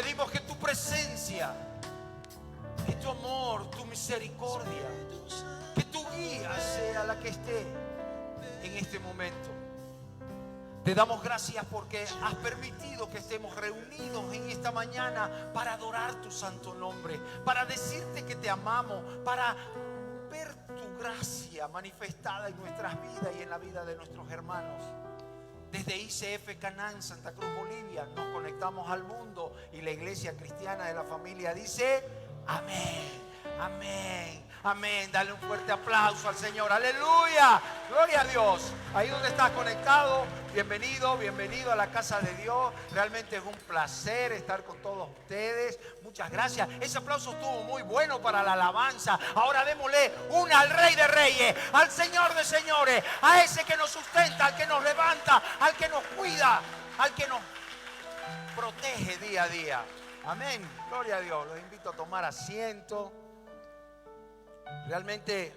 Pedimos que tu presencia, que tu amor, tu misericordia, que tu guía sea la que esté en este momento. Te damos gracias porque has permitido que estemos reunidos en esta mañana para adorar tu santo nombre, para decirte que te amamos, para ver tu gracia manifestada en nuestras vidas y en la vida de nuestros hermanos. Desde ICF Canaán, Santa Cruz, Bolivia, nos conectamos al mundo y la iglesia cristiana de la familia dice amén, amén, amén. Dale un fuerte aplauso al Señor, aleluya, gloria a Dios. Ahí donde estás conectado, bienvenido, bienvenido a la casa de Dios. Realmente es un placer estar con todos ustedes. Muchas gracias. Ese aplauso estuvo muy bueno para la alabanza. Ahora démosle una al Rey de Reyes, al Señor de Señores, a ese que nos sustenta, al que nos levanta, al que nos cuida, al que nos protege día a día. Amén. Gloria a Dios. Los invito a tomar asiento. Realmente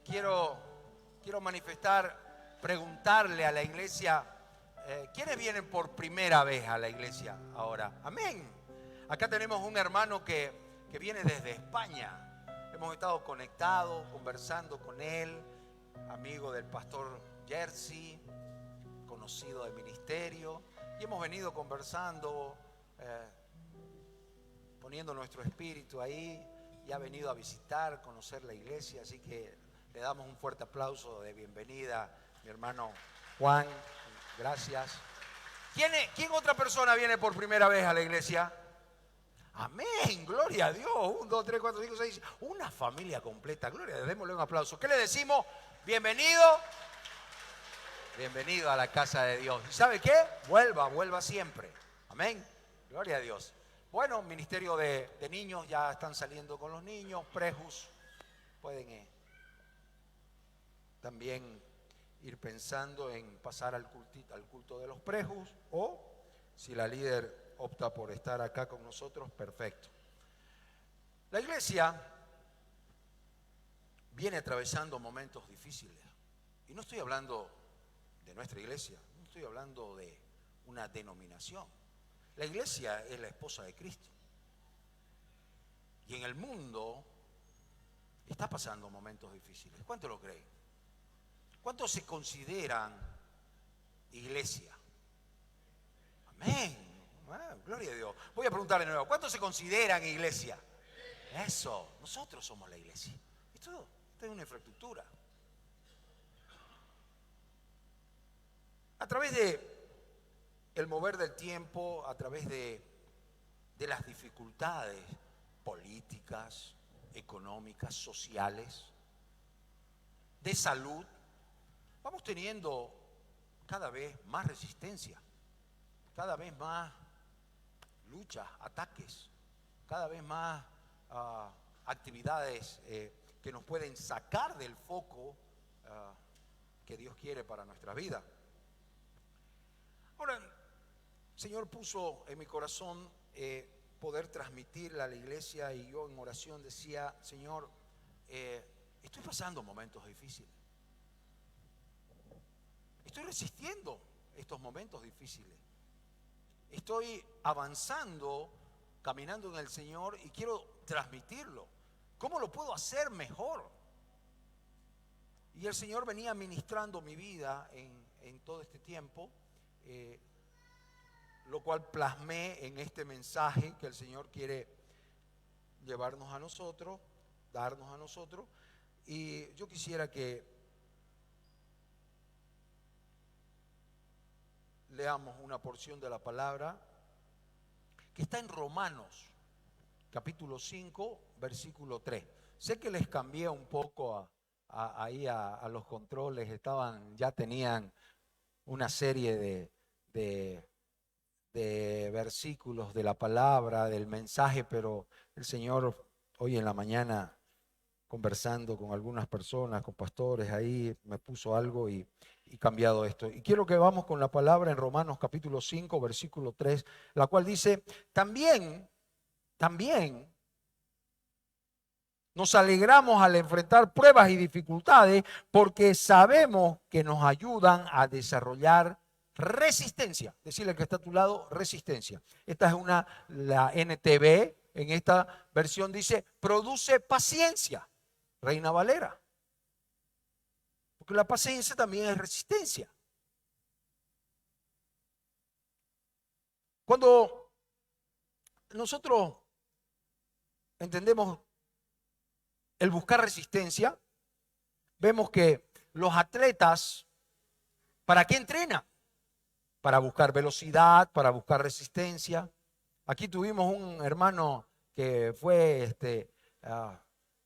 quiero manifestar, preguntarle a la iglesia, ¿quiénes vienen por primera vez a la iglesia ahora? Amén. Acá tenemos un hermano que viene desde España. Hemos estado conectados, conversando con él, amigo del pastor Jersey, conocido del ministerio, y hemos venido conversando, poniendo nuestro espíritu ahí, y ha venido a visitar, conocer la iglesia, así que le damos un fuerte aplauso de bienvenida, mi hermano Juan. Gracias. ¿Quién otra persona viene por primera vez a la iglesia? Amén, gloria a Dios. 1, 2, 3, 4, 5, 6. Una familia completa, gloria a Dios. Démosle un aplauso. ¿Qué le decimos? Bienvenido. Bienvenido a la casa de Dios. ¿Y sabe qué? Vuelva siempre. Amén, gloria a Dios. Bueno, ministerio de niños, ya están saliendo con los niños. Prejus, pueden también ir pensando en pasar al culto de los prejus, o si la líder opta por estar acá con nosotros, perfecto. La iglesia viene atravesando momentos difíciles, y no estoy hablando de nuestra iglesia, no estoy hablando de una denominación. La iglesia es la esposa de Cristo, y en el mundo está pasando momentos difíciles. ¿Cuántos lo creen? ¿Cuántos se consideran iglesia? Amén. Gloria a Dios. Voy a preguntarle de nuevo, ¿cuántos se consideran iglesia? Eso, nosotros somos la iglesia. Esto es una infraestructura. A través de el mover del tiempo, a través de las dificultades políticas, económicas, sociales, de salud, vamos teniendo cada vez más resistencia, cada vez más luchas, ataques, cada vez más actividades que nos pueden sacar del foco que Dios quiere para nuestra vida. Ahora, el Señor puso en mi corazón poder transmitirle a la iglesia, y yo en oración decía, Señor, estoy pasando momentos difíciles. Estoy resistiendo estos momentos difíciles. Estoy avanzando, caminando en el Señor, y quiero transmitirlo. ¿Cómo lo puedo hacer mejor? Y el Señor venía ministrando mi vida en todo este tiempo, lo cual plasmé en este mensaje que el Señor quiere llevarnos a nosotros, darnos a nosotros. Y yo quisiera que leamos una porción de la palabra que está en Romanos, capítulo 5, versículo 3. Sé que les cambié un poco ahí a los controles, ya tenían una serie de versículos de la palabra, del mensaje, pero el Señor hoy en la mañana, conversando con algunas personas, con pastores, ahí me puso algo y cambiado esto. Y quiero que vamos con la palabra en Romanos capítulo 5, versículo 3, la cual dice, también nos alegramos al enfrentar pruebas y dificultades, porque sabemos que nos ayudan a desarrollar resistencia. Decirle que está a tu lado, resistencia. Esta es la NTV, en esta versión dice, produce paciencia. Reina Valera. Porque la paciencia también es resistencia. Cuando nosotros entendemos el buscar resistencia, vemos que los atletas, ¿para qué entrenan? Para buscar velocidad, para buscar resistencia. Aquí tuvimos un hermano que fue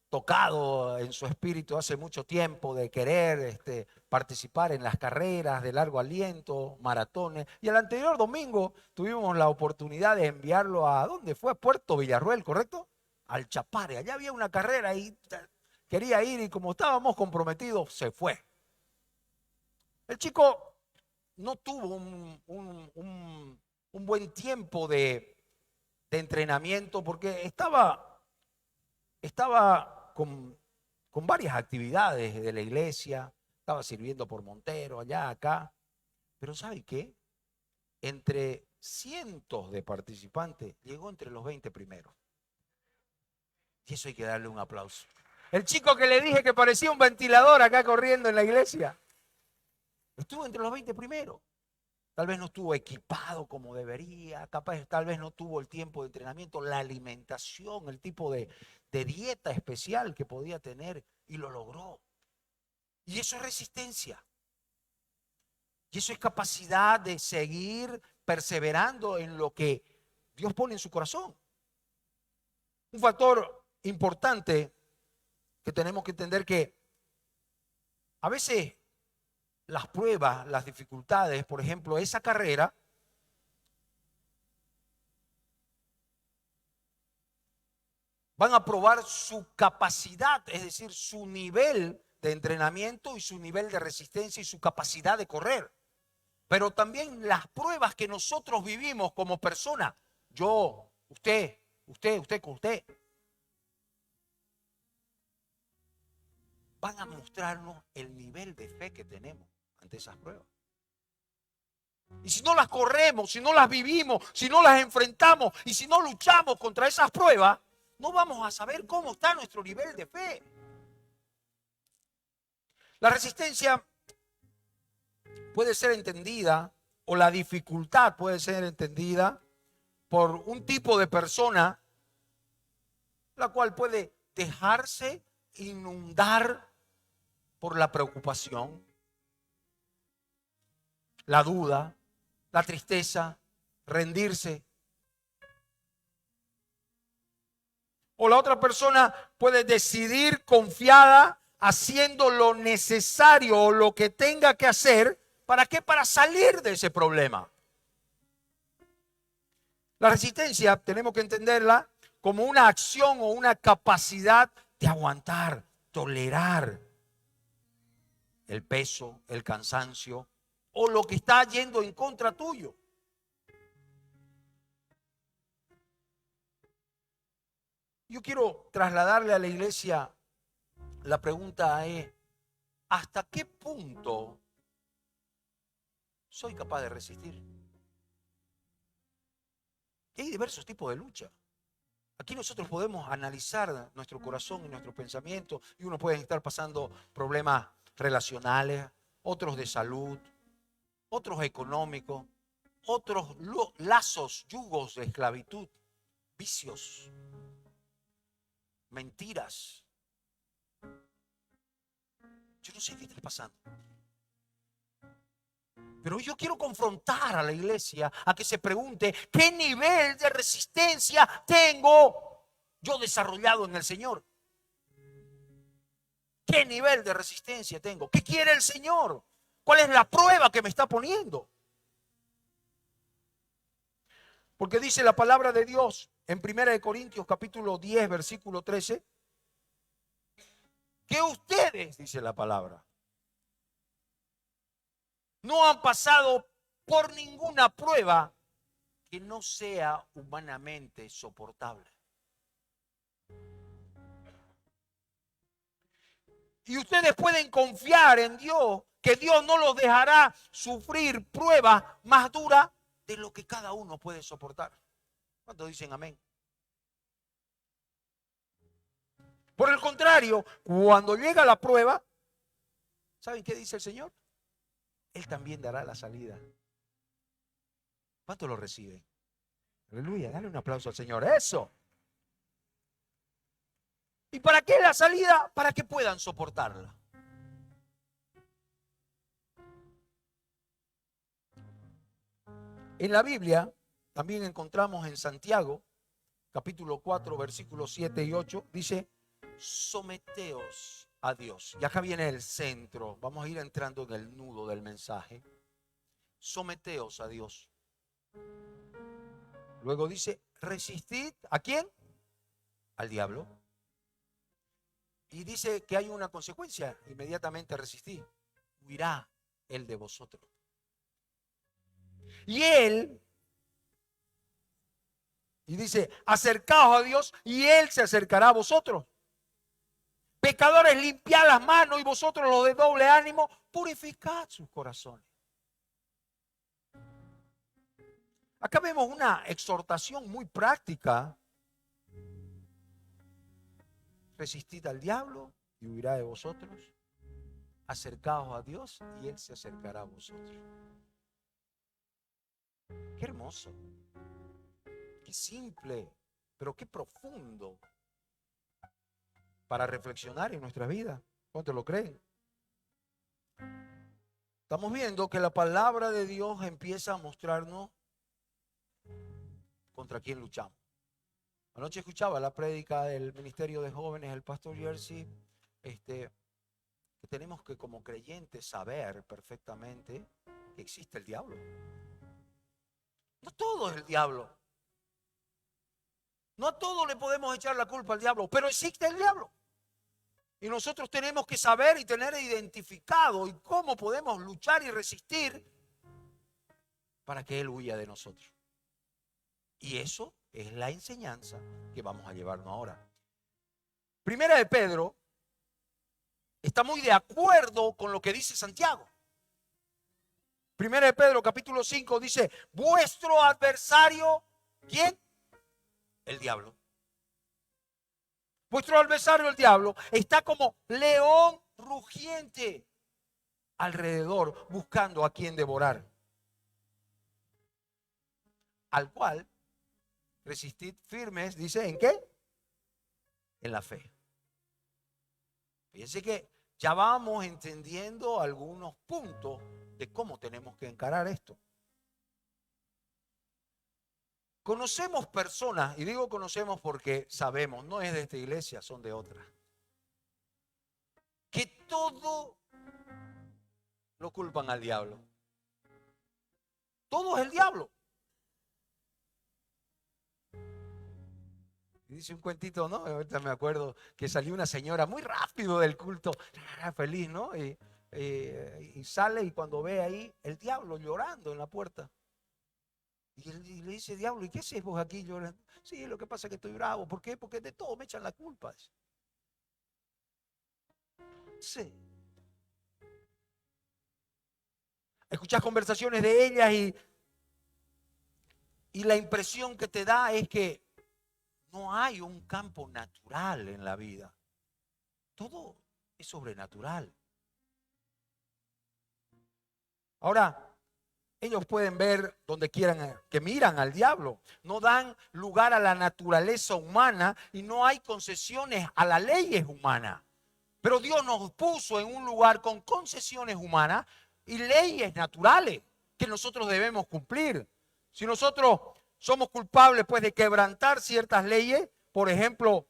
tocado en su espíritu hace mucho tiempo de querer participar en las carreras de largo aliento, maratones. Y el anterior domingo tuvimos la oportunidad de enviarlo a, ¿dónde fue? A Puerto Villarruel, ¿correcto? Al Chapare. Allá había una carrera y quería ir y como estábamos comprometidos, se fue. El chico no tuvo un buen tiempo de entrenamiento porque estaba con varias actividades de la iglesia, estaba sirviendo por Montero, allá, acá. Pero ¿sabe qué? Entre cientos de participantes, llegó entre los 20 primeros. Y eso hay que darle un aplauso. El chico que le dije que parecía un ventilador acá corriendo en la iglesia, estuvo entre los 20 primeros. Tal vez no estuvo equipado como debería, tal vez no tuvo el tiempo de entrenamiento, la alimentación, el tipo de dieta especial que podía tener y lo logró. Y eso es resistencia. Y eso es capacidad de seguir perseverando en lo que Dios pone en su corazón. Un factor importante que tenemos que entender que a veces las pruebas, las dificultades, por ejemplo, esa carrera, van a probar su capacidad, es decir, su nivel de entrenamiento y su nivel de resistencia y su capacidad de correr. Pero también las pruebas que nosotros vivimos como personas, yo, usted, van a mostrarnos el nivel de fe que tenemos ante esas pruebas. Y si no las corremos, si no las vivimos, si no las enfrentamos y si no luchamos contra esas pruebas, no vamos a saber cómo está nuestro nivel de fe. La resistencia puede ser entendida, o la dificultad puede ser entendida por un tipo de persona la cual puede dejarse inundar por la preocupación, la duda, la tristeza, rendirse. O la otra persona puede decidir confiada haciendo lo necesario o lo que tenga que hacer. ¿Para qué? Para salir de ese problema. La resistencia tenemos que entenderla como una acción o una capacidad de aguantar, tolerar el peso, el cansancio o lo que está yendo en contra tuyo. Yo quiero trasladarle a la iglesia la pregunta es, ¿hasta qué punto soy capaz de resistir? Y hay diversos tipos de lucha. Aquí nosotros podemos analizar nuestro corazón y nuestros pensamientos y uno puede estar pasando problemas relacionales, otros de salud, otros económicos, otros lazos, yugos de esclavitud, vicios, mentiras. Yo no sé qué está pasando. Pero yo quiero confrontar a la iglesia a que se pregunte qué nivel de resistencia tengo yo desarrollado en el Señor. ¿Qué nivel de resistencia tengo? ¿Qué quiere el Señor? ¿Cuál es la prueba que me está poniendo? Porque dice la palabra de Dios en 1 Corintios capítulo 10 versículo 13 que ustedes, dice la palabra, no han pasado por ninguna prueba que no sea humanamente soportable. Y ustedes pueden confiar en Dios que Dios no los dejará sufrir pruebas más duras de lo que cada uno puede soportar. ¿Cuántos dicen amén? Por el contrario, cuando llega la prueba, ¿saben qué dice el Señor? Él también dará la salida. ¿Cuánto lo recibe? Aleluya, dale un aplauso al Señor. Eso. ¿Y para qué la salida? Para que puedan soportarla. En la Biblia también encontramos en Santiago, capítulo 4, versículos 7 y 8, dice, someteos a Dios. Y acá viene el centro. Vamos a ir entrando en el nudo del mensaje. Someteos a Dios. Luego dice, resistid, ¿a quién? Al diablo. Y dice que hay una consecuencia, inmediatamente resistid, huirá él de vosotros. Y él, y dice, acercaos a Dios y él se acercará a vosotros. Pecadores, limpiad las manos y vosotros los de doble ánimo, purificad sus corazones. Acá vemos una exhortación muy práctica. Resistid al diablo y huirá de vosotros. Acercaos a Dios y él se acercará a vosotros. Qué hermoso, qué simple, pero qué profundo para reflexionar en nuestra vida. ¿Cuántos lo creen? Estamos viendo que la palabra de Dios empieza a mostrarnos contra quién luchamos. Anoche escuchaba la prédica del Ministerio de Jóvenes, el pastor Jersey, que tenemos que como creyentes saber perfectamente que existe el diablo. No todo es el diablo. No a todo le podemos echar la culpa al diablo, pero existe el diablo. Y nosotros tenemos que saber y tener identificado y cómo podemos luchar y resistir para que él huya de nosotros. Y eso es la enseñanza que vamos a llevarnos ahora. Primera de Pedro está muy de acuerdo con lo que dice Santiago. Primera de Pedro capítulo 5 dice, vuestro adversario, ¿quién? El diablo. Vuestro adversario, el diablo, está como león rugiente alrededor buscando a quien devorar. Al cual resistid firmes, dice, ¿en qué? En la fe. Fíjense que ya vamos entendiendo algunos puntos de cómo tenemos que encarar esto. Conocemos personas, y digo conocemos porque sabemos, no es de esta iglesia, son de otra, que todo lo culpan al diablo. Todo es el diablo. Dice un cuentito, ¿no? Ahorita me acuerdo que salió una señora muy rápido del culto, feliz, ¿no? Y sale y cuando ve ahí el diablo llorando en la puerta. Y le dice, diablo, ¿y qué haces vos aquí llorando? Sí, lo que pasa es que estoy bravo. ¿Por qué? Porque de todo me echan la culpa. Sí. Escuchás conversaciones de ellas y la impresión que te da es que no hay un campo natural en la vida. Todo es sobrenatural. Ahora, ellos pueden ver donde quieran que miran al diablo. No dan lugar a la naturaleza humana y no hay concesiones a las leyes humanas. Pero Dios nos puso en un lugar con concesiones humanas y leyes naturales que nosotros debemos cumplir. Si nosotros somos culpables pues de quebrantar ciertas leyes, por ejemplo,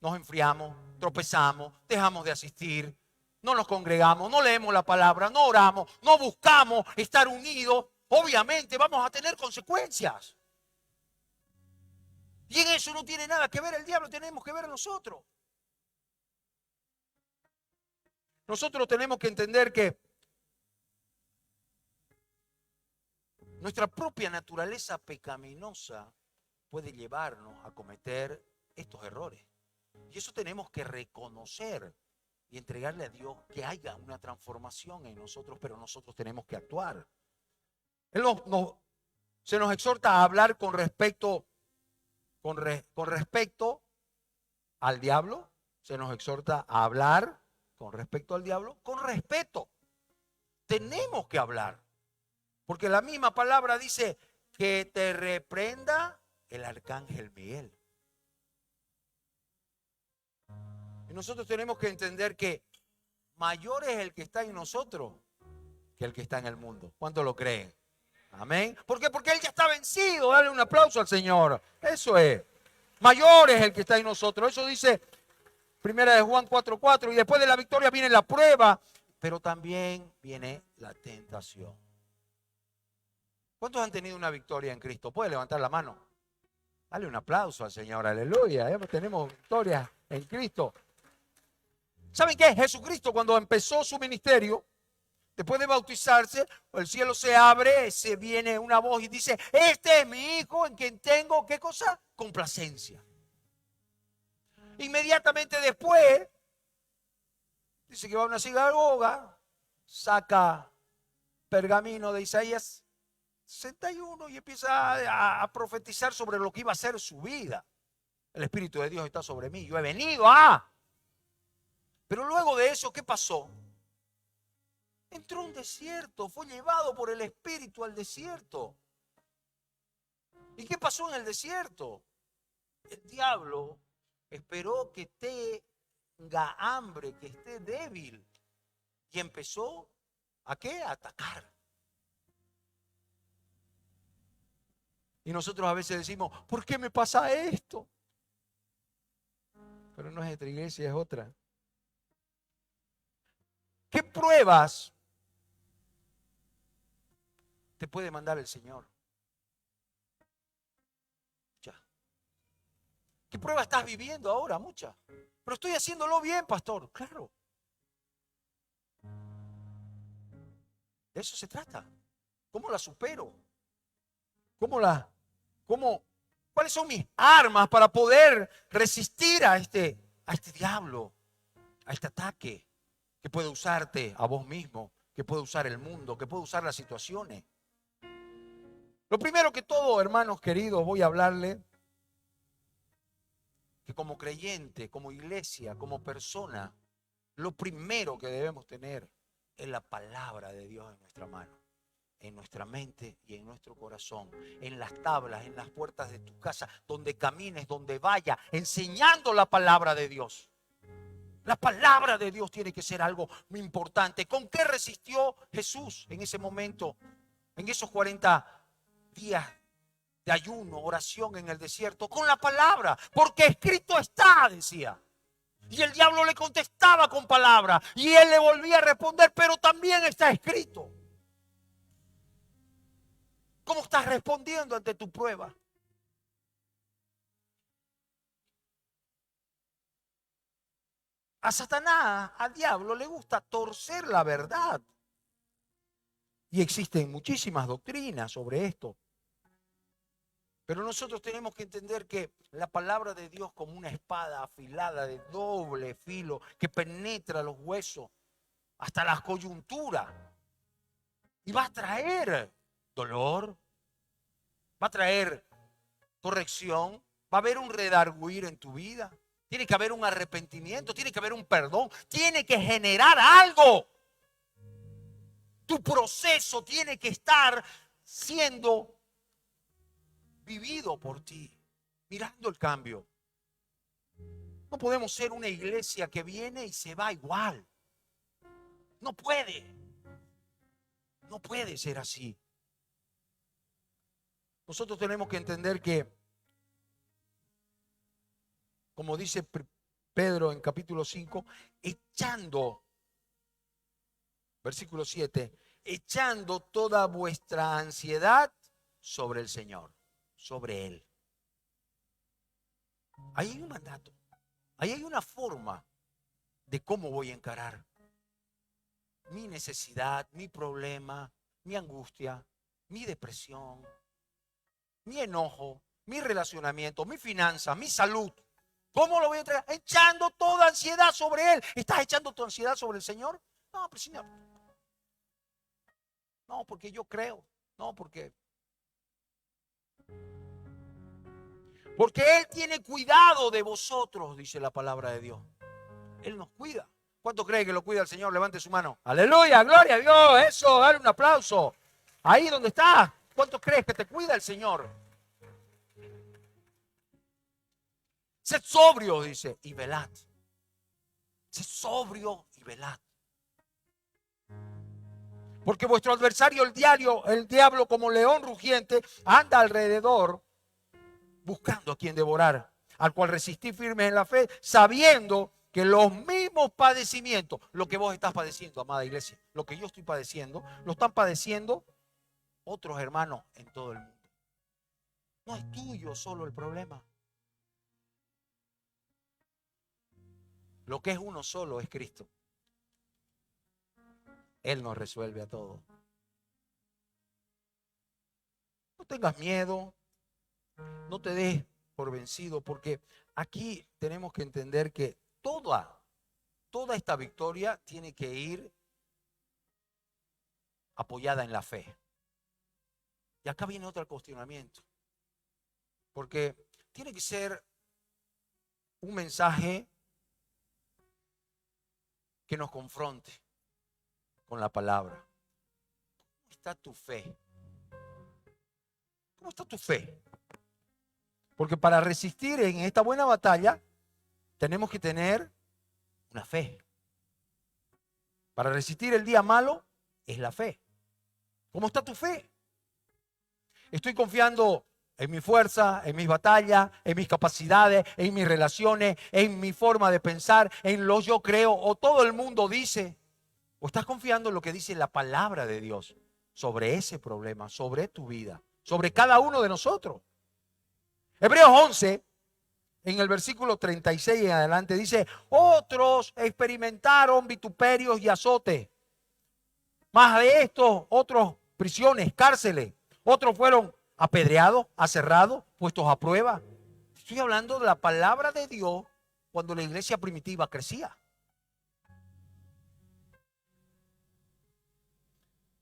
nos enfriamos, tropezamos, dejamos de asistir, no nos congregamos, no leemos la palabra, no oramos, no buscamos estar unidos, obviamente vamos a tener consecuencias. Y en eso no tiene nada que ver el diablo, tenemos que ver a nosotros. Nosotros tenemos que entender que nuestra propia naturaleza pecaminosa puede llevarnos a cometer estos errores. Y eso tenemos que reconocer y entregarle a Dios que haya una transformación en nosotros, pero nosotros tenemos que actuar. Él se nos exhorta a hablar con respecto al diablo, se nos exhorta a hablar con respecto al diablo, con respeto. Tenemos que hablar, porque la misma palabra dice que te reprenda el arcángel Miguel. Y nosotros tenemos que entender que mayor es el que está en nosotros que el que está en el mundo. ¿Cuántos lo creen? Amén. ¿Por qué? Porque Él ya está vencido. Dale un aplauso al Señor. Eso es. Mayor es el que está en nosotros. Eso dice Primera de Juan 4:4. Y después de la victoria viene la prueba, pero también viene la tentación. ¿Cuántos han tenido una victoria en Cristo? ¿Puede levantar la mano? Dale un aplauso al Señor. Aleluya. Tenemos victoria en Cristo. ¿Saben qué? Jesucristo, cuando empezó su ministerio, después de bautizarse, el cielo se abre, se viene una voz y dice: este es mi hijo en quien tengo, ¿qué cosa? Complacencia. Inmediatamente después, dice que va a una sinagoga, saca pergamino de Isaías 61 y empieza a profetizar sobre lo que iba a ser su vida. El Espíritu de Dios está sobre mí, yo he venido a... Pero luego de eso, ¿qué pasó? Entró a un desierto, fue llevado por el Espíritu al desierto. ¿Y qué pasó en el desierto? El diablo esperó que tenga hambre, que esté débil. Y empezó ¿a qué? A atacar. Y nosotros a veces decimos: ¿por qué me pasa esto? Pero no es nuestra iglesia, es otra. ¿Qué pruebas te puede mandar el Señor? Ya. ¿Qué prueba estás viviendo ahora? Muchas. Pero estoy haciéndolo bien, pastor. Claro. De eso se trata. ¿Cómo la supero? ¿Cuáles son mis armas para poder resistir a este diablo, a este ataque que puede usarte a vos mismo, que puede usar el mundo, que puede usar las situaciones? Lo primero que todo, hermanos queridos, voy a hablarle que como creyente, como iglesia, como persona, lo primero que debemos tener es la palabra de Dios en nuestra mano, en nuestra mente y en nuestro corazón, en las tablas, en las puertas de tu casa, donde camines, donde vaya, enseñando la palabra de Dios. La palabra de Dios tiene que ser algo muy importante. ¿Con qué resistió Jesús en ese momento, en esos 40 días de ayuno, oración en el desierto? Con la palabra, porque escrito está, decía. Y el diablo le contestaba con palabra y él le volvía a responder: pero también está escrito. ¿Cómo estás respondiendo ante tu prueba? A Satanás, al diablo, le gusta torcer la verdad. Y existen muchísimas doctrinas sobre esto. Pero nosotros tenemos que entender que la palabra de Dios, como una espada afilada de doble filo que penetra los huesos hasta las coyunturas, y va a traer dolor, va a traer corrección, va a haber un redarguir en tu vida, tiene que haber un arrepentimiento, tiene que haber un perdón, tiene que generar algo. Tu proceso tiene que estar siendo vivido por ti, mirando el cambio. No podemos ser una iglesia que viene y se va igual. No puede. No puede ser así. Nosotros tenemos que entender que, como dice Pedro en capítulo 5, echando, versículo 7, echando toda vuestra ansiedad sobre el Señor, sobre Él. Ahí hay un mandato, ahí hay una forma de cómo voy a encarar mi necesidad, mi problema, mi angustia, mi depresión, mi enojo, mi relacionamiento, mi finanza, mi salud. ¿Cómo lo voy a entregar? Echando toda ansiedad sobre Él. ¿Estás echando tu ansiedad sobre el Señor? No, pero Señor. No, porque yo creo. No, porque Él tiene cuidado de vosotros, dice la palabra de Dios. Él nos cuida. ¿Cuánto cree que lo cuida el Señor? Levante su mano. Aleluya, gloria a Dios. Eso, dale un aplauso. Ahí donde estás. ¿Cuánto crees que te cuida el Señor? Sed sobrio, dice, y velad. Sed sobrio y velad. Porque vuestro adversario, el diablo, como león rugiente, anda alrededor buscando a quien devorar, al cual resistí firmes en la fe, sabiendo que los mismos padecimientos, lo que vos estás padeciendo, amada iglesia, lo que yo estoy padeciendo, lo están padeciendo otros hermanos en todo el mundo. No es tuyo solo el problema. Lo que es uno solo es Cristo. Él nos resuelve a todos. No tengas miedo, no te des por vencido, porque aquí tenemos que entender que toda esta victoria tiene que ir apoyada en la fe. Y acá viene otro cuestionamiento, porque tiene que ser un mensaje que nos confronte con la palabra. ¿Cómo está tu fe? ¿Cómo está tu fe? Porque para resistir en esta buena batalla tenemos que tener una fe. Para resistir el día malo es la fe. ¿Cómo está tu fe? Estoy confiando en mi fuerza, en mis batallas, en mis capacidades, en mis relaciones, en mi forma de pensar, en lo yo creo o todo el mundo dice. ¿O estás confiando en lo que dice la palabra de Dios sobre ese problema, sobre tu vida, sobre cada uno de nosotros? Hebreos 11, en el versículo 36 en adelante, dice: otros experimentaron vituperios y azotes. Más de estos, otros prisiones, cárceles. Otros fueron apedreados, aserrados, puestos a prueba. Estoy hablando de la palabra de Dios cuando la iglesia primitiva crecía.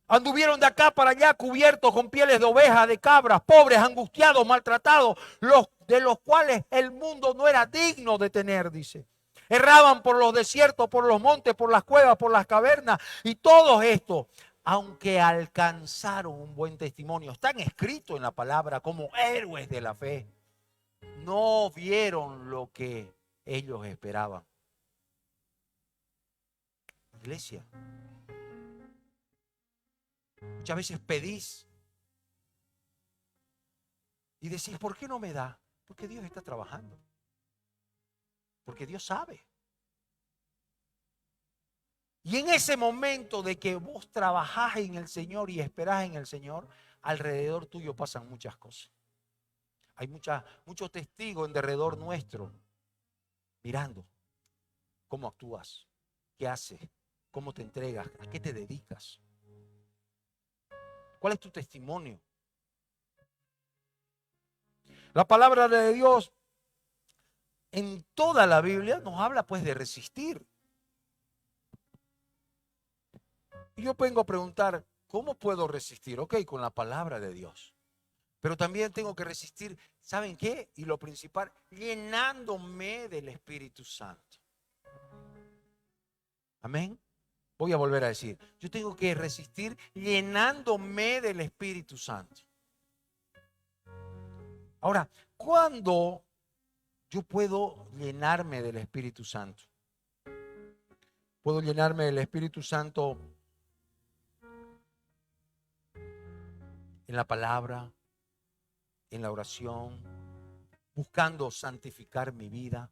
Anduvieron de acá para allá cubiertos con pieles de ovejas, de cabras, pobres, angustiados, maltratados, de los cuales el mundo no era digno de tener, dice. Erraban por los desiertos, por los montes, por las cuevas, por las cavernas. Y todo esto, aunque alcanzaron un buen testimonio, están escritos en la palabra como héroes de la fe, no vieron lo que ellos esperaban. Iglesia, muchas veces pedís y decís: ¿por qué no me da? Porque Dios está trabajando. Porque Dios sabe. Y en ese momento de que vos trabajás en el Señor y esperás en el Señor, alrededor tuyo pasan muchas cosas. Hay muchos testigos en derredor nuestro mirando cómo actúas, qué haces, cómo te entregas, a qué te dedicas. ¿Cuál es tu testimonio? La palabra de Dios en toda la Biblia nos habla pues de resistir. Y yo vengo a preguntar, ¿cómo puedo resistir? Ok, con la palabra de Dios. Pero también tengo que resistir, ¿saben qué? Y lo principal, llenándome del Espíritu Santo. Amén. Voy a volver a decir, yo tengo que resistir llenándome del Espíritu Santo. Ahora, ¿cuándo yo puedo llenarme del Espíritu Santo? Puedo llenarme del Espíritu Santo en la palabra, en la oración, buscando santificar mi vida,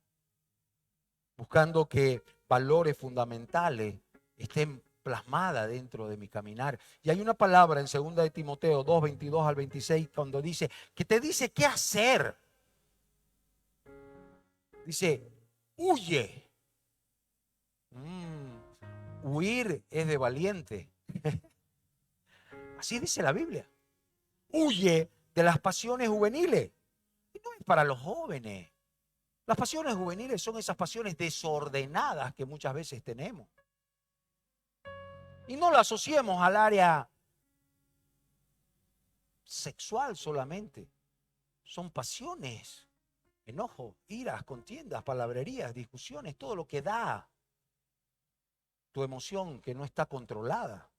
buscando que valores fundamentales estén plasmadas dentro de mi caminar. Y hay una palabra en 2 de Timoteo 2, 22 al 26, cuando dice, que te dice qué hacer. Dice, huye. Huir es de valiente. Así dice la Biblia. Huye de las pasiones juveniles. Y no es para los jóvenes. Las pasiones juveniles son esas pasiones desordenadas que muchas veces tenemos. Y no lo asociemos al área sexual solamente. Son pasiones, enojo, iras, contiendas, palabrerías, discusiones, todo lo que da tu emoción que no está controlada.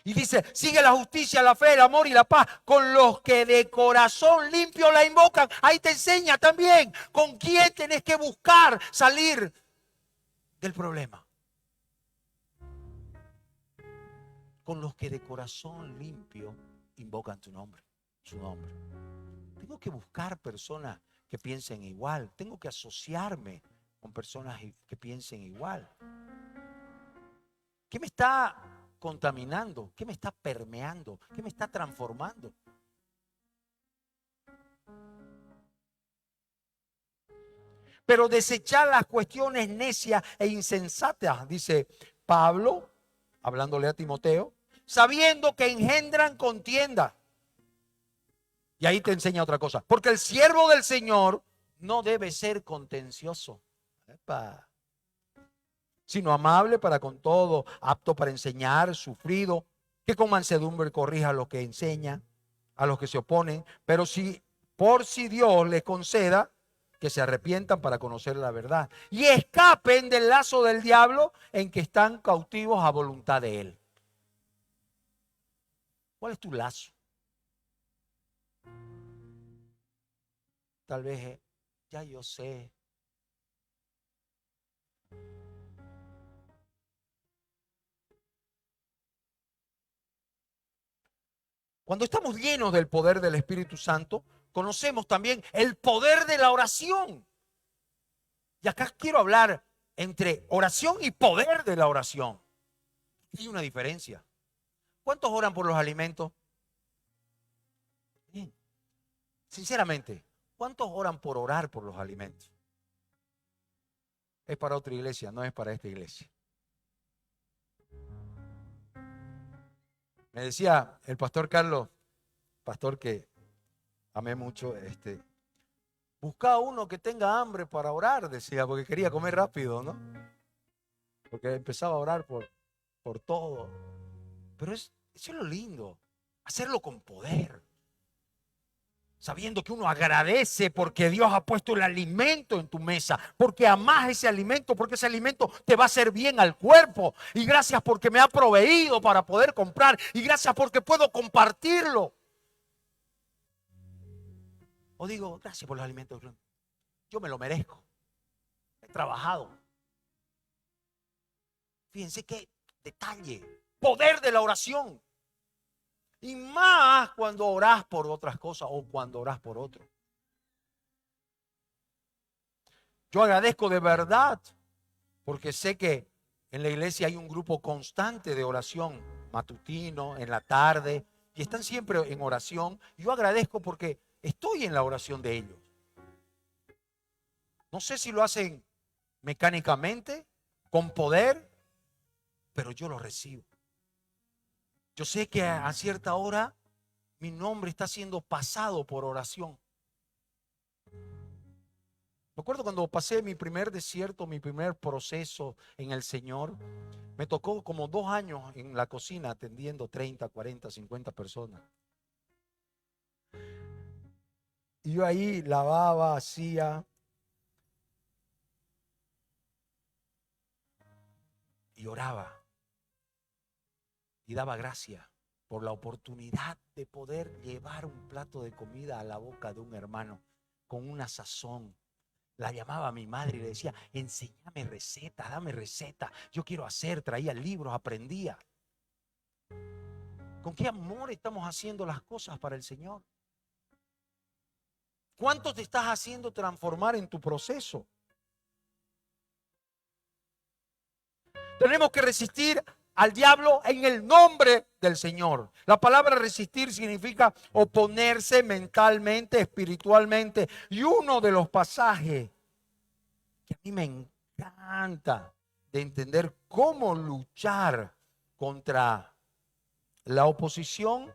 Y dice, sigue la justicia, la fe, el amor y la paz con los que de corazón limpio la invocan. Ahí te enseña también con quién tenés que buscar salir del problema. Con los que de corazón limpio invocan tu nombre, su nombre. Tengo que buscar personas que piensen igual. Tengo que asociarme con personas que piensen igual. ¿Qué me está contaminando? ¿Qué me está permeando? ¿Qué me está transformando? Pero desechar las cuestiones necias e insensatas, dice Pablo, hablándole a Timoteo, sabiendo que engendran contienda. Y ahí te enseña otra cosa. Porque el siervo del Señor no debe ser contencioso, sino amable para con todo, apto para enseñar, sufrido, que con mansedumbre corrija a los que enseñan, a los que se oponen. Pero si Dios les conceda que se arrepientan para conocer la verdad y escapen del lazo del diablo en que están cautivos a voluntad de él. ¿Cuál es tu lazo? Tal vez ya yo sé. Cuando estamos llenos del poder del Espíritu Santo, conocemos también el poder de la oración. Y acá quiero hablar entre oración y poder de la oración. Hay una diferencia. ¿Cuántos oran por los alimentos? Bien. Sinceramente, ¿cuántos oran por orar por los alimentos? Es para otra iglesia, no es para esta iglesia. Me decía el pastor Carlos, pastor que amé mucho, buscaba uno que tenga hambre para orar, decía, porque quería comer rápido, ¿no? Porque empezaba a orar por todo. Pero eso es lo lindo, hacerlo con poder. Sabiendo que uno agradece porque Dios ha puesto el alimento en tu mesa, porque amás ese alimento, porque ese alimento te va a hacer bien al cuerpo. Y gracias porque me ha proveído para poder comprar. Y gracias porque puedo compartirlo. O digo, gracias por los alimentos. Yo me lo merezco. He trabajado. Fíjense qué detalle. Poder de la oración. Y más cuando orás por otras cosas o cuando orás por otro. Yo agradezco de verdad porque sé que en la iglesia hay un grupo constante de oración matutino, en la tarde, y están siempre en oración. Yo agradezco porque estoy en la oración de ellos. No sé si lo hacen mecánicamente, con poder, pero yo lo recibo. Yo sé que a cierta hora mi nombre está siendo pasado por oración. Me acuerdo cuando pasé mi primer desierto, mi primer proceso en el Señor, me tocó como 2 años en la cocina atendiendo 30, 40, 50 personas. Y yo ahí lavaba, hacía y oraba. Y daba gracias por la oportunidad de poder llevar un plato de comida a la boca de un hermano con una sazón. La llamaba a mi madre y le decía, enséñame recetas, dame recetas. Yo quiero hacer, traía libros, aprendía. ¿Con qué amor estamos haciendo las cosas para el Señor? ¿Cuánto te estás haciendo transformar en tu proceso? Tenemos que resistir al diablo en el nombre del Señor. La palabra resistir significa oponerse mentalmente, espiritualmente. Y uno de los pasajes que a mí me encanta de entender cómo luchar contra la oposición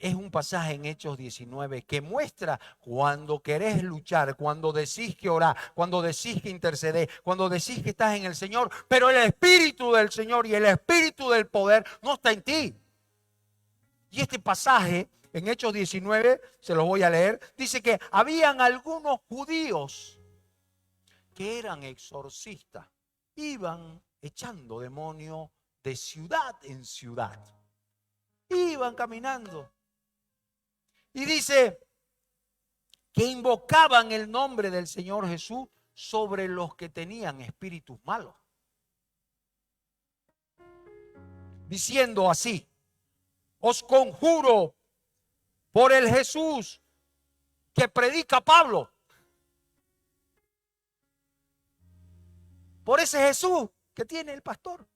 es un pasaje en Hechos 19 que muestra cuando querés luchar, cuando decís que orás, cuando decís que intercedés, cuando decís que estás en el Señor, pero el Espíritu del Señor y el Espíritu del poder no está en ti. Y este pasaje en Hechos 19, se los voy a leer, dice que habían algunos judíos que eran exorcistas, iban echando demonios de ciudad en ciudad, iban caminando. Y dice que invocaban el nombre del Señor Jesús sobre los que tenían espíritus malos, diciendo así: os conjuro por el Jesús que predica Pablo, por ese Jesús que tiene el pastor.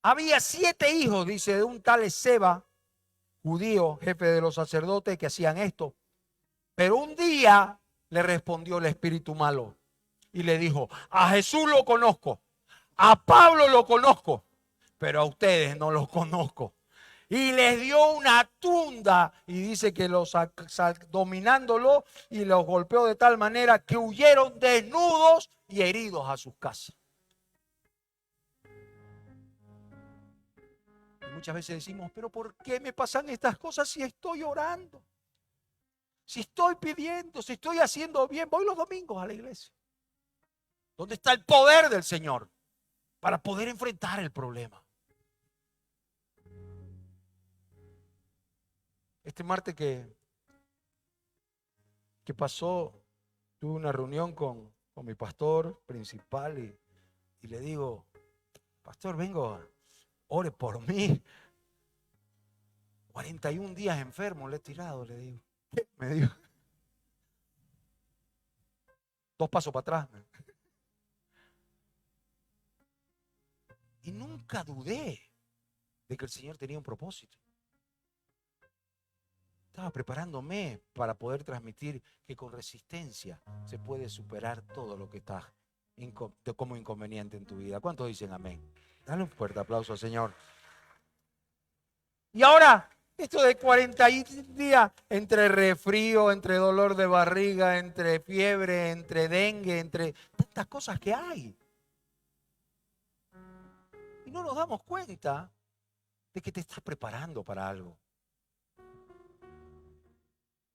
Había 7 hijos, dice, de un tal Esceva, judío, jefe de los sacerdotes, que hacían esto. Pero un día le respondió el espíritu malo y le dijo: a Jesús lo conozco, a Pablo lo conozco, pero a ustedes no los conozco. Y les dio una tunda y dice que los dominándolo y los golpeó de tal manera que huyeron desnudos y heridos a sus casas. Muchas veces decimos: pero ¿por qué me pasan estas cosas si estoy orando? Si estoy pidiendo, si estoy haciendo bien, voy los domingos a la iglesia. ¿Dónde está el poder del Señor para poder enfrentar el problema? Este martes que pasó, tuve una reunión con mi pastor principal y le digo: pastor, vengo, ore por mí. 41 días enfermo le he tirado, le digo. ¿Qué? Me dijo. 2 pasos para atrás. Y nunca dudé de que el Señor tenía un propósito. Estaba preparándome para poder transmitir que con resistencia se puede superar todo lo que está como inconveniente en tu vida. ¿Cuántos dicen amén? Dale un fuerte aplauso al Señor. Y ahora, esto de 40 días, entre resfrío, entre dolor de barriga, entre fiebre, entre dengue, entre tantas cosas que hay. Y no nos damos cuenta de que te estás preparando para algo.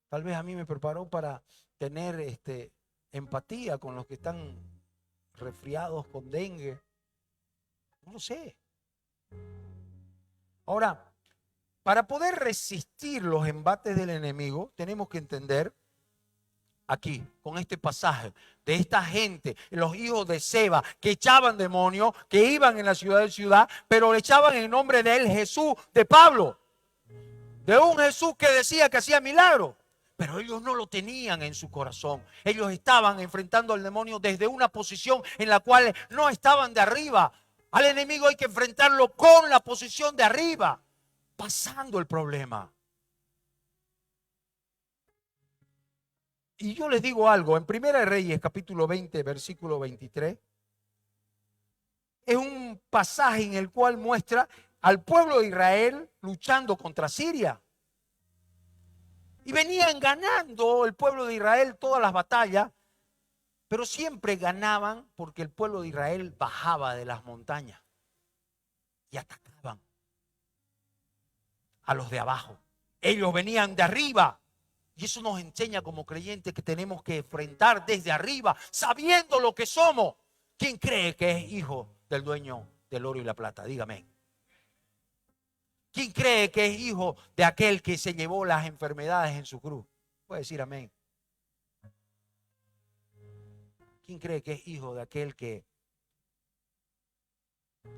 Tal vez a mí me preparó para tener empatía con los que están resfriados con dengue. No lo sé. Ahora, para poder resistir los embates del enemigo, tenemos que entender aquí, con este pasaje, de esta gente, los hijos de Seba, que echaban demonios, que iban en la ciudad, pero le echaban en nombre de él Jesús, de Pablo, de un Jesús que decía que hacía milagros. Pero ellos no lo tenían en su corazón. Ellos estaban enfrentando al demonio desde una posición en la cual no estaban de arriba. Al enemigo hay que enfrentarlo con la posición de arriba, pasando el problema. Y yo les digo algo, en Primera de Reyes, capítulo 20, versículo 23, es un pasaje en el cual muestra al pueblo de Israel luchando contra Siria. Y venían ganando el pueblo de Israel todas las batallas, pero siempre ganaban porque el pueblo de Israel bajaba de las montañas y atacaban a los de abajo. Ellos venían de arriba. Y eso nos enseña como creyentes que tenemos que enfrentar desde arriba, sabiendo lo que somos. ¿Quién cree que es hijo del dueño del oro y la plata? Dígame. ¿Quién cree que es hijo de aquel que se llevó las enfermedades en su cruz? Puede decir amén. ¿Quién cree que es hijo de aquel que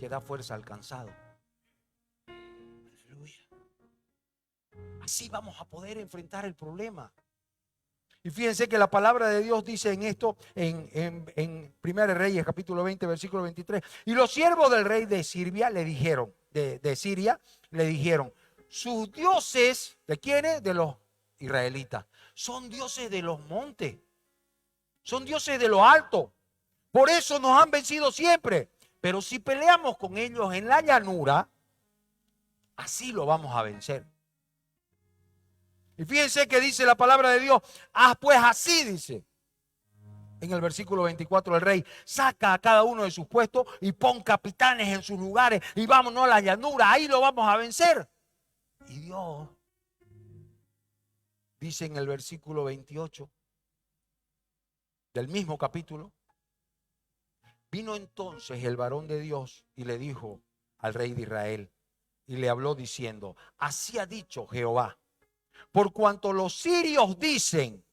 da fuerza al cansado? Aleluya. Así vamos a poder enfrentar el problema. Y fíjense que la palabra de Dios dice en esto, en Primera de Reyes, capítulo 20, versículo 23. Y los siervos del rey de Siria le dijeron, de Siria, le dijeron, sus dioses, ¿de quiénes? De los israelitas. Son dioses de los montes. Son dioses de lo alto. Por eso nos han vencido siempre. Pero si peleamos con ellos en la llanura, así lo vamos a vencer. Y fíjense que dice la palabra de Dios, haz pues así, dice. En el versículo 24 el rey saca a cada uno de sus puestos y pon capitanes en sus lugares y vámonos a la llanura, ahí lo vamos a vencer. Y Dios dice en el versículo 28 del mismo capítulo, vino entonces el varón de Dios y le dijo al rey de Israel y le habló diciendo, así ha dicho Jehová, por cuanto los sirios dicen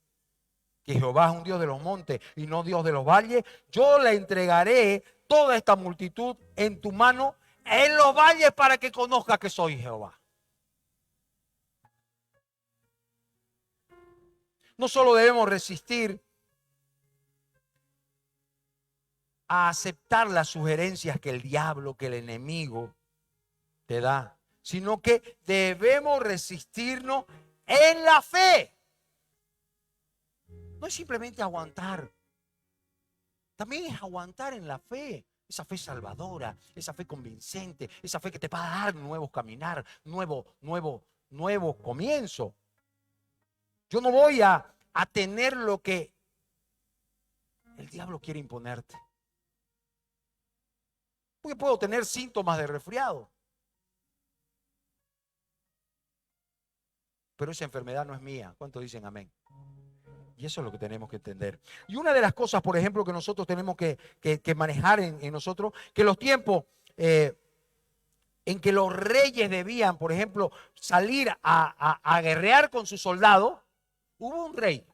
que Jehová es un Dios de los montes y no Dios de los valles, yo le entregaré toda esta multitud en tu mano en los valles para que conozca que soy Jehová. No solo debemos resistir a aceptar las sugerencias que el diablo, que el enemigo te da, sino que debemos resistirnos en la fe. No es simplemente aguantar, también es aguantar en la fe. Esa fe salvadora, esa fe convincente, esa fe que te va a dar nuevos caminar, nuevo comienzo. Yo no voy a tener lo que el diablo quiere imponerte. Porque puedo tener síntomas de resfriado, pero esa enfermedad no es mía. ¿Cuántos dicen amén? Y eso es lo que tenemos que entender. Y una de las cosas, por ejemplo, que nosotros tenemos que manejar en nosotros, que los tiempos en que los reyes debían, por ejemplo, salir a guerrear con sus soldados, hubo un rey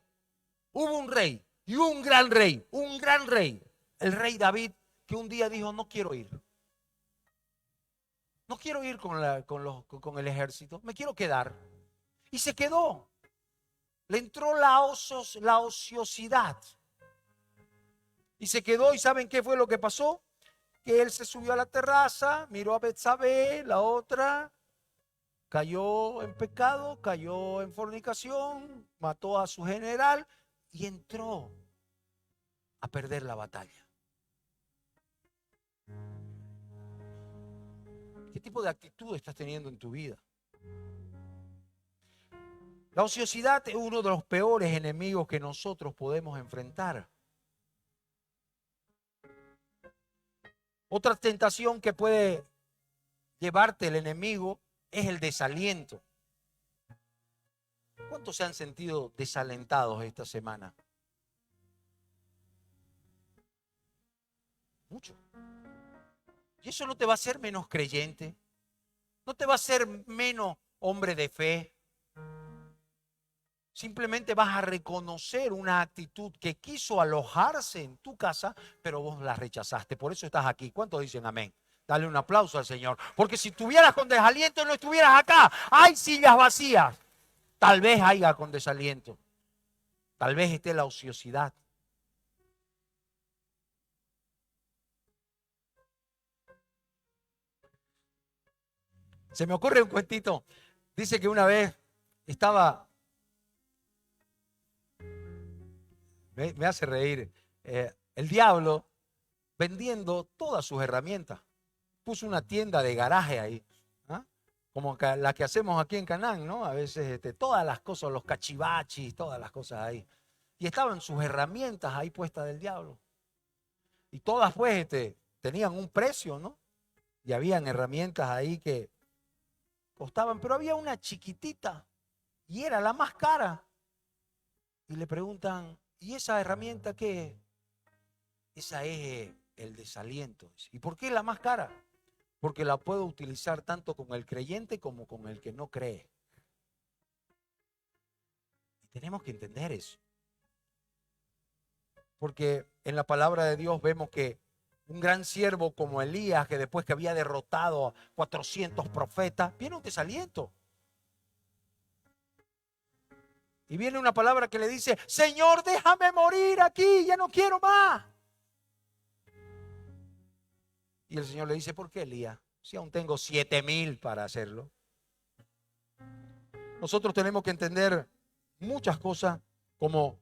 y un gran rey, el rey David, que un día dijo, no quiero ir con el ejército, me quiero quedar. Y se quedó. Le entró la ociosidad. Y se quedó, y ¿saben qué fue lo que pasó? Que él se subió a la terraza, miró a Betsabé, la otra, cayó en pecado, cayó en fornicación, mató a su general y entró a perder la batalla. ¿Qué tipo de actitud estás teniendo en tu vida? La ociosidad es uno de los peores enemigos que nosotros podemos enfrentar. Otra tentación que puede llevarte el enemigo es el desaliento. ¿Cuántos se han sentido desalentados esta semana? Mucho. Y eso no te va a hacer menos creyente, no te va a hacer menos hombre de fe. Simplemente vas a reconocer una actitud que quiso alojarse en tu casa, pero vos la rechazaste. Por eso estás aquí. ¿Cuántos dicen amén? Dale un aplauso al Señor. Porque si estuvieras con desaliento no estuvieras acá. Hay sillas vacías. Tal vez haya con desaliento. Tal vez esté la ociosidad. Se me ocurre un cuentito. Dice que una vez estaba... Me hace reír. El diablo vendiendo todas sus herramientas. Puso una tienda de garaje ahí. ¿Ah? Como la que hacemos aquí en Canaán, ¿no? A veces todas las cosas, los cachivachis, todas las cosas ahí. Y estaban sus herramientas ahí puestas del diablo. Y todas pues tenían un precio, ¿no? Y habían herramientas ahí que costaban, pero había una chiquitita y era la más cara. Y le preguntan, ¿y esa herramienta qué es? Esa es el desaliento. ¿Y por qué es la más cara? Porque la puedo utilizar tanto con el creyente como con el que no cree. Y tenemos que entender eso. Porque en la palabra de Dios vemos que un gran siervo como Elías, que después que había derrotado a 400 profetas, viene un desaliento. Y viene una palabra que le dice, Señor, déjame morir aquí, ya no quiero más. Y el Señor le dice, ¿por qué, Elías? Si aún tengo 7,000 para hacerlo. Nosotros tenemos que entender muchas cosas, como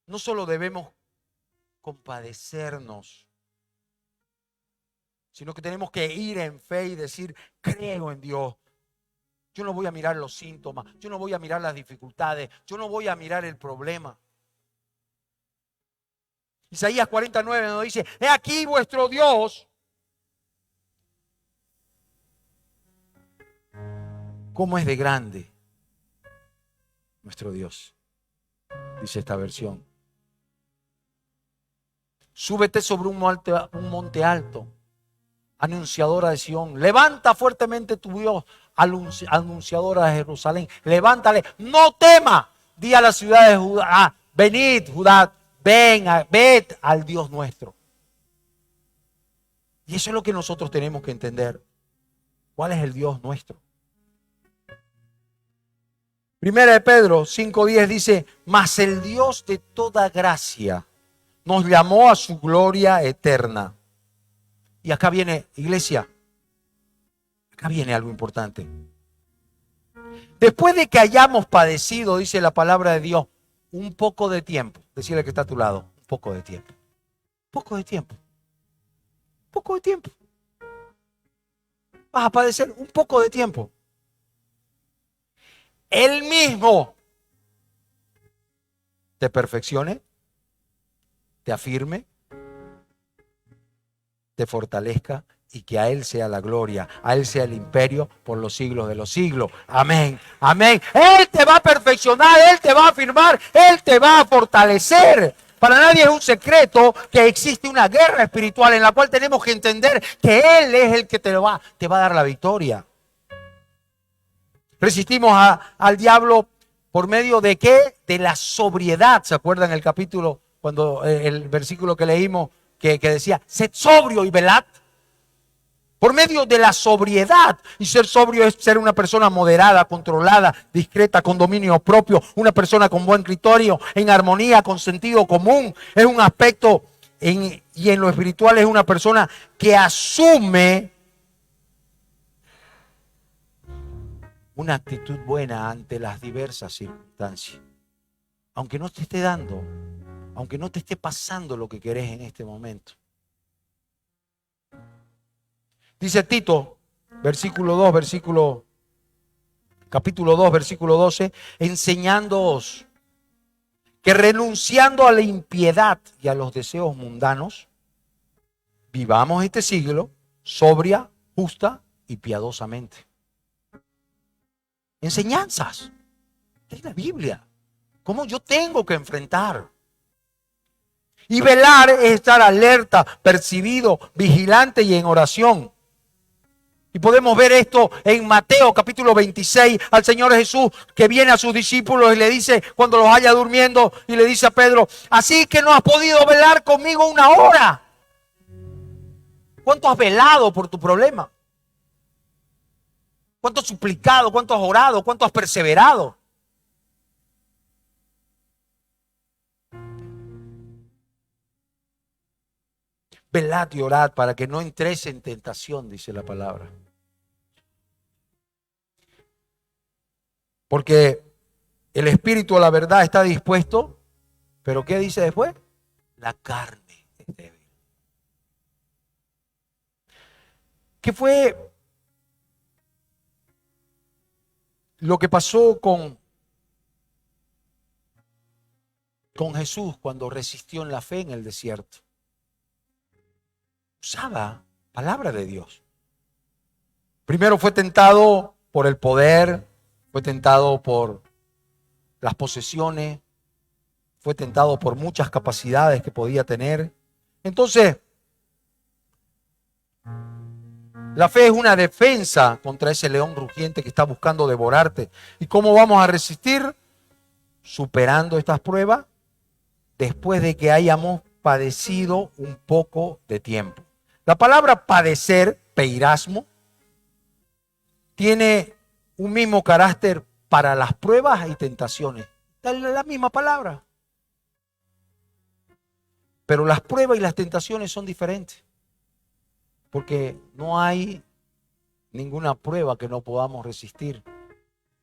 no solo debemos compadecernos sino que tenemos que ir en fe y decir, creo en Dios. Yo no voy a mirar los síntomas, yo no voy a mirar las dificultades, yo no voy a mirar el problema. Isaías 49 nos dice, he aquí vuestro Dios. ¿Cómo es de grande nuestro Dios? Dice esta versión. Súbete sobre un monte alto, anunciadora de Sión. Levanta fuertemente tu voz, anunciadora de Jerusalén. Levántale, no tema. Di a la ciudad de Judá, venid Judá, ved al Dios nuestro. Y eso es lo que nosotros tenemos que entender. ¿Cuál es el Dios nuestro? Primera de Pedro 5:10 dice, mas el Dios de toda gracia nos llamó a su gloria eterna. Y acá viene, iglesia, acá viene algo importante. Después de que hayamos padecido, dice la palabra de Dios, un poco de tiempo. Decirle que está a tu lado, un poco de tiempo. Poco de tiempo. Poco de tiempo. Vas a padecer un poco de tiempo. Él mismo te perfeccione, te afirme, te fortalezca y que a Él sea la gloria, a Él sea el imperio por los siglos de los siglos. Amén, amén. Él te va a perfeccionar, Él te va a afirmar, Él te va a fortalecer. Para nadie es un secreto que existe una guerra espiritual en la cual tenemos que entender que Él es el que te va a dar la victoria. Resistimos al diablo por medio de ¿qué? De la sobriedad. ¿Se acuerdan el capítulo, cuando el versículo que leímos que decía, sed sobrio y velad? Por medio de la sobriedad. Y ser sobrio es ser una persona moderada, controlada, discreta, con dominio propio, una persona con buen criterio, en armonía, con sentido común. Es un aspecto, y en lo espiritual es una persona que asume una actitud buena ante las diversas circunstancias. Aunque no te esté dando, aunque no te esté pasando lo que querés en este momento. Dice Tito, capítulo 2, versículo 12, enseñándoos que renunciando a la impiedad y a los deseos mundanos, vivamos este siglo sobria, justa y piadosamente. Enseñanzas. Es la Biblia. ¿Cómo yo tengo que enfrentar? Y velar es estar alerta, percibido, vigilante y en oración. Y podemos ver esto en Mateo capítulo 26, al Señor Jesús que viene a sus discípulos y le dice, cuando los haya durmiendo, y le dice a Pedro, así que no has podido velar conmigo una hora. ¿Cuánto has velado por tu problema? ¿Cuánto has suplicado? ¿Cuánto has orado? ¿Cuánto has perseverado? Velad y orad para que no entréis en tentación, dice la palabra. Porque el espíritu a la verdad está dispuesto, pero ¿qué dice después? La carne es débil. ¿Qué fue lo que pasó con Jesús cuando resistió en la fe en el desierto? Usaba palabra de Dios. Primero fue tentado por el poder, fue tentado por las posesiones, fue tentado por muchas capacidades que podía tener. Entonces, la fe es una defensa contra ese león rugiente que está buscando devorarte. ¿Y cómo vamos a resistir? Superando estas pruebas después de que hayamos padecido un poco de tiempo. La palabra padecer, peirasmo, tiene un mismo carácter para las pruebas y tentaciones. Es la misma palabra. Pero las pruebas y las tentaciones son diferentes. Porque no hay ninguna prueba que no podamos resistir.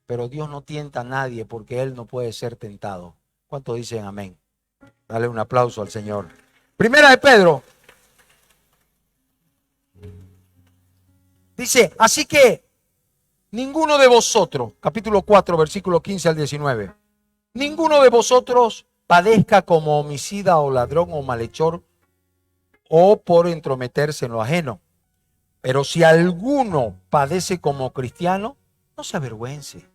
Pero Dios no tienta a nadie porque Él no puede ser tentado. ¿Cuántos dicen amén? Dale un aplauso al Señor. Primera de Pedro. Dice, así que ninguno de vosotros, capítulo 4, versículo 15 al 19, ninguno de vosotros padezca como homicida o ladrón o malhechor o por entrometerse en lo ajeno. Pero si alguno padece como cristiano, no se avergüence.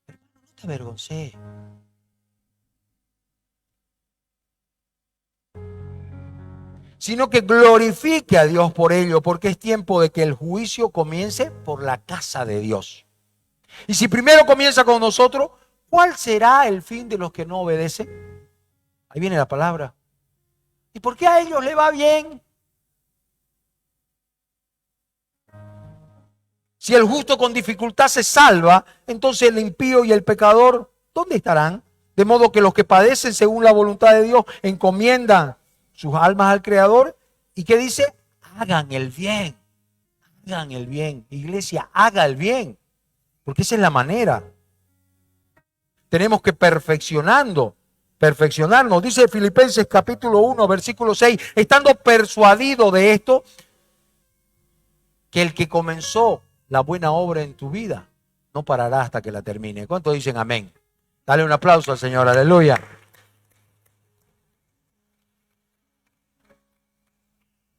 No te avergonce. Sino que glorifique a Dios por ello, porque es tiempo de que el juicio comience por la casa de Dios. Y si primero comienza con nosotros, ¿cuál será el fin de los que no obedecen? Ahí viene la palabra. ¿Y por qué a ellos le va bien? Si el justo con dificultad se salva, entonces el impío y el pecador, ¿dónde estarán? De modo que los que padecen según la voluntad de Dios encomiendan sus almas al Creador. ¿Y qué dice? Hagan el bien. Hagan el bien. Iglesia, haga el bien. Porque esa es la manera. Tenemos que perfeccionarnos. Dice Filipenses capítulo 1, versículo 6, estando persuadido de esto, que el que comenzó la buena obra en tu vida no parará hasta que la termine. ¿Cuántos dicen amén? Dale un aplauso al Señor, aleluya.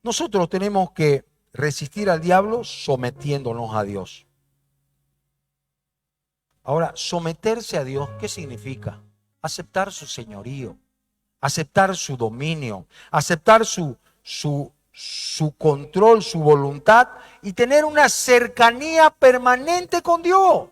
Nosotros tenemos que resistir al diablo sometiéndonos a Dios. Ahora, someterse a Dios, ¿qué significa? Aceptar su señorío, aceptar su dominio, aceptar su control, su voluntad y tener una cercanía permanente con Dios.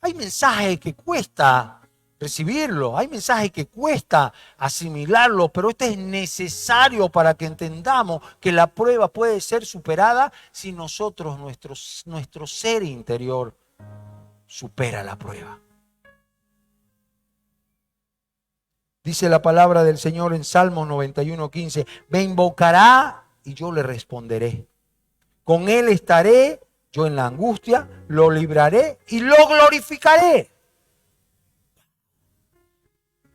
Hay mensajes que cuesta recibirlo, hay mensajes que cuesta asimilarlo, pero esto es necesario para que entendamos que la prueba puede ser superada si nosotros, nuestro ser interior, supera la prueba. Dice la palabra del Señor en Salmos 91:15, me invocará y yo le responderé. Con él estaré yo en la angustia, lo libraré y lo glorificaré.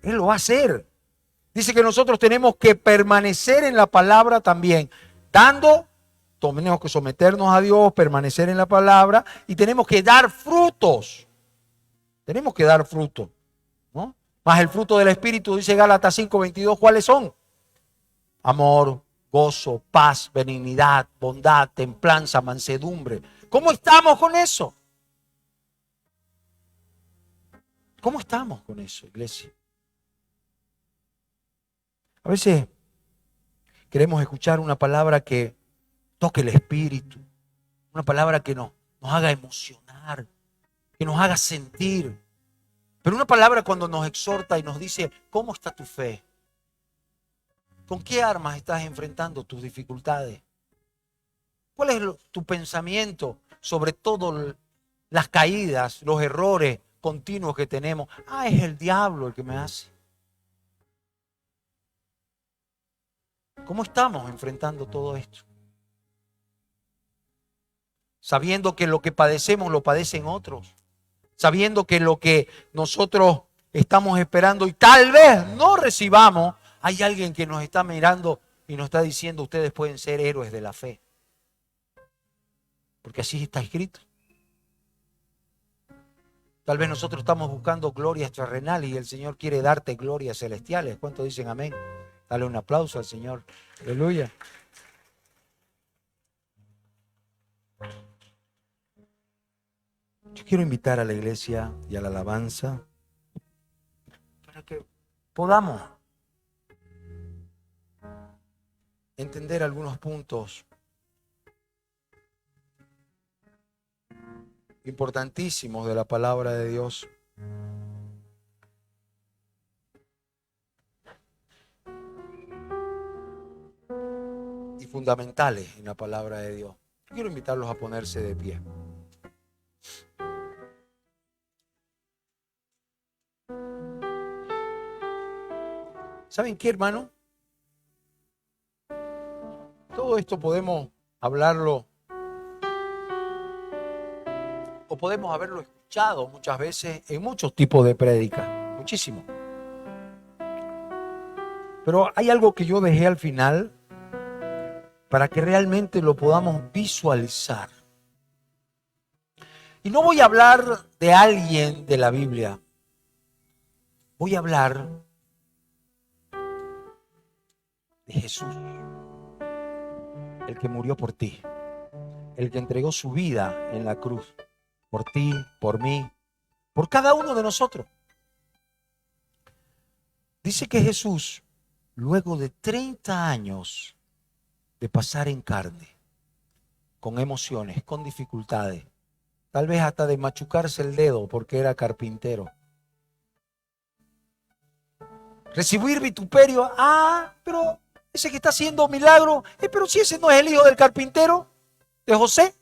Él lo va a hacer. Dice que nosotros tenemos que permanecer en la palabra también, tenemos que someternos a Dios, permanecer en la palabra y tenemos que dar frutos. Tenemos que dar frutos, ¿no? Más el fruto del Espíritu, dice Gálatas 5:22, ¿cuáles son? Amor, gozo, paz, benignidad, bondad, templanza, mansedumbre. ¿Cómo estamos con eso? ¿Cómo estamos con eso, iglesia? A veces queremos escuchar una palabra que toque el espíritu, una palabra que nos haga emocionar, que nos haga sentir. Pero una palabra cuando nos exhorta y nos dice, ¿cómo está tu fe? ¿Con qué armas estás enfrentando tus dificultades? ¿Cuál es tu pensamiento sobre todo las caídas, los errores continuos que tenemos? Es el diablo el que me hace. ¿Cómo estamos enfrentando todo esto? Sabiendo que lo que padecemos lo padecen otros. Sabiendo que lo que nosotros estamos esperando y tal vez no recibamos, hay alguien que nos está mirando y nos está diciendo, ustedes pueden ser héroes de la fe. Porque así está escrito. Tal vez nosotros estamos buscando glorias terrenales y el Señor quiere darte glorias celestiales. ¿Cuántos dicen amén? Dale un aplauso al Señor. Aleluya. Yo quiero invitar a la iglesia y a la alabanza para que podamos entender algunos puntos importantísimos de la palabra de Dios. Y fundamentales en la palabra de Dios. Yo quiero invitarlos a ponerse de pie. ¿Saben qué, hermano? Todo esto podemos hablarlo o podemos haberlo escuchado muchas veces en muchos tipos de prédicas, muchísimo. Pero hay algo que yo dejé al final para que realmente lo podamos visualizar. Y no voy a hablar de alguien de la Biblia. Voy a hablar de Jesús, el que murió por ti, el que entregó su vida en la cruz, por ti, por mí, por cada uno de nosotros. Dice que Jesús, luego de 30 años de pasar en carne, con emociones, con dificultades, tal vez hasta de machucarse el dedo porque era carpintero, recibir vituperio. Pero ese que está haciendo milagro, pero si ese no es el hijo del carpintero, de José.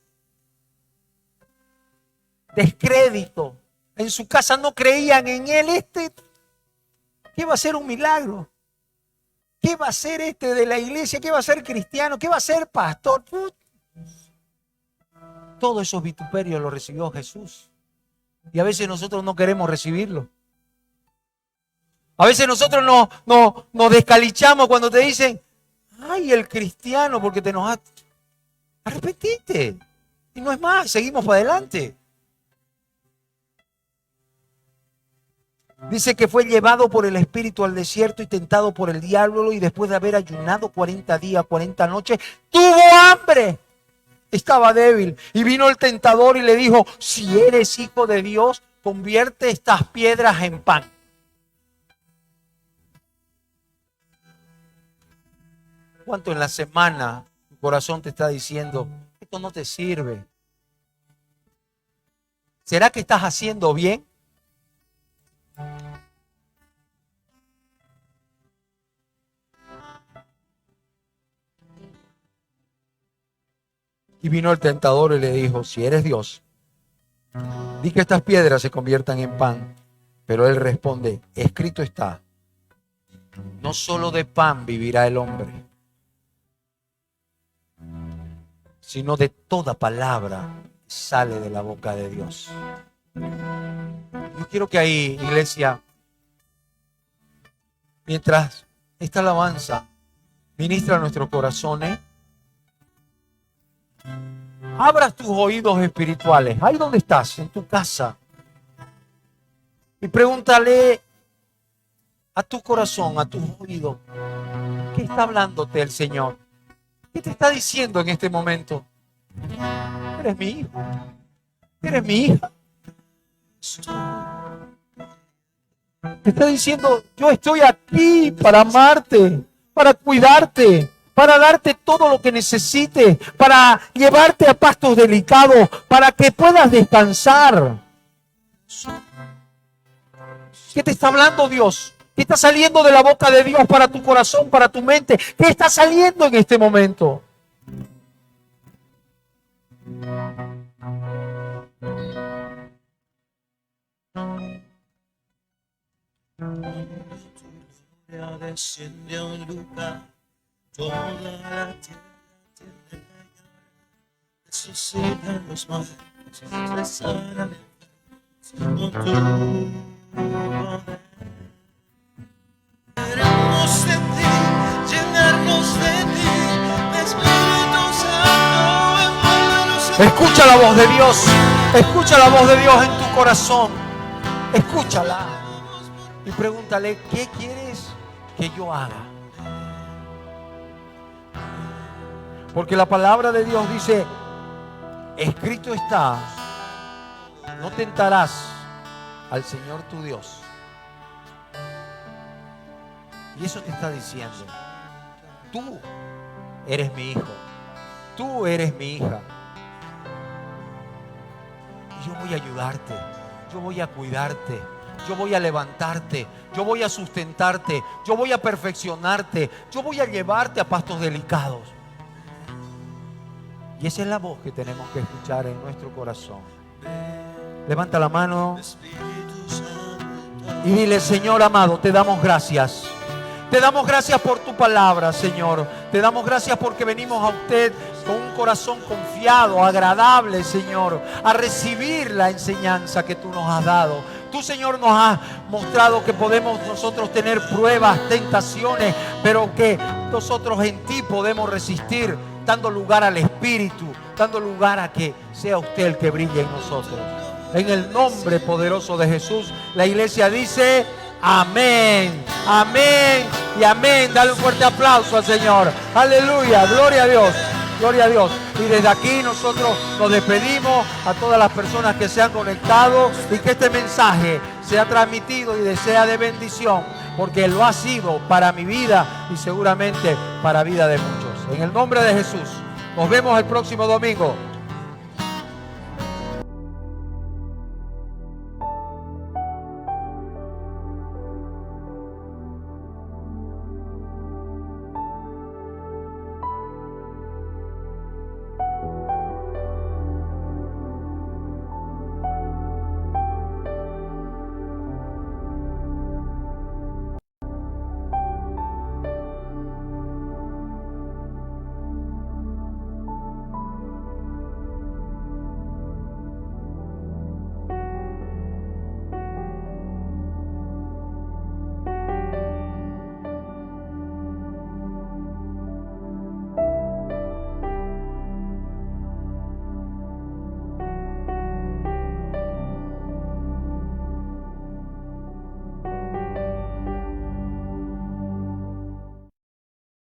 Descrédito. En su casa no creían en él. ¿Qué va a ser un milagro? ¿Qué va a ser de la iglesia? ¿Qué va a ser cristiano? ¿Qué va a ser pastor? Todos esos vituperios los recibió Jesús. Y a veces nosotros no queremos recibirlo. A veces nosotros nos descalichamos cuando te dicen, ay, el cristiano, porque te enojaste. Arrepentiste. Y no es más, seguimos para adelante. Dice que fue llevado por el Espíritu al desierto y tentado por el diablo, y después de haber ayunado 40 días, 40 noches, tuvo hambre. Estaba débil. Y vino el tentador y le dijo, si eres hijo de Dios, convierte estas piedras en pan. ¿Cuánto en la semana tu corazón te está diciendo, esto no te sirve? ¿Será que estás haciendo bien? Y vino el tentador y le dijo, si eres Dios, di que estas piedras se conviertan en pan. Pero él responde, escrito está, no solo de pan vivirá el hombre, sino de toda palabra que sale de la boca de Dios. Yo quiero que ahí, iglesia, mientras esta alabanza ministra nuestros corazones, abras tus oídos espirituales, ahí donde estás, en tu casa, y pregúntale a tu corazón, a tus oídos, ¿qué está hablándote el Señor? ¿Qué te está diciendo en este momento? Eres mi hijo, eres mi hija. Te está diciendo, yo estoy aquí para amarte, para cuidarte, para darte todo lo que necesites, para llevarte a pastos delicados, para que puedas descansar. ¿Qué te está hablando Dios? ¿Qué está saliendo de la boca de Dios para tu corazón, para tu mente? ¿Qué está saliendo en este momento? Desciende a un lugar, toda la tierra tiene resucitan los muertos, se sanan con tu poder. Queremos de ti, llenarnos de ti, Espíritu Santo, envuélvenos. Escucha la voz de Dios, escucha la voz de Dios en tu corazón, escúchala y pregúntale, ¿qué quieres que yo haga? Porque la palabra de Dios dice, escrito está, no tentarás al Señor tu Dios. Y eso te está diciendo, tú eres mi hijo, tú eres mi hija. Y yo voy a ayudarte, yo voy a cuidarte, yo voy a levantarte, yo voy a sustentarte, yo voy a perfeccionarte, yo voy a llevarte a pastos delicados. Y esa es la voz que tenemos que escuchar en nuestro corazón. Levanta la mano y dile, Señor amado, te damos gracias. Te damos gracias por tu palabra, Señor. Te damos gracias porque venimos a usted con un corazón confiado, agradable, Señor, a recibir la enseñanza que tú nos has dado. Tú, Señor, nos has mostrado que podemos nosotros tener pruebas, tentaciones, pero que nosotros en ti podemos resistir dando lugar al Espíritu, dando lugar a que sea usted el que brille en nosotros. En el nombre poderoso de Jesús, la iglesia dice amén, amén y amén. Dale un fuerte aplauso al Señor. Aleluya, gloria a Dios, gloria a Dios. Y desde aquí nosotros nos despedimos a todas las personas que se han conectado y que este mensaje sea transmitido y sea de bendición, porque lo ha sido para mi vida y seguramente para vida de muchos. En el nombre de Jesús, nos vemos el próximo domingo.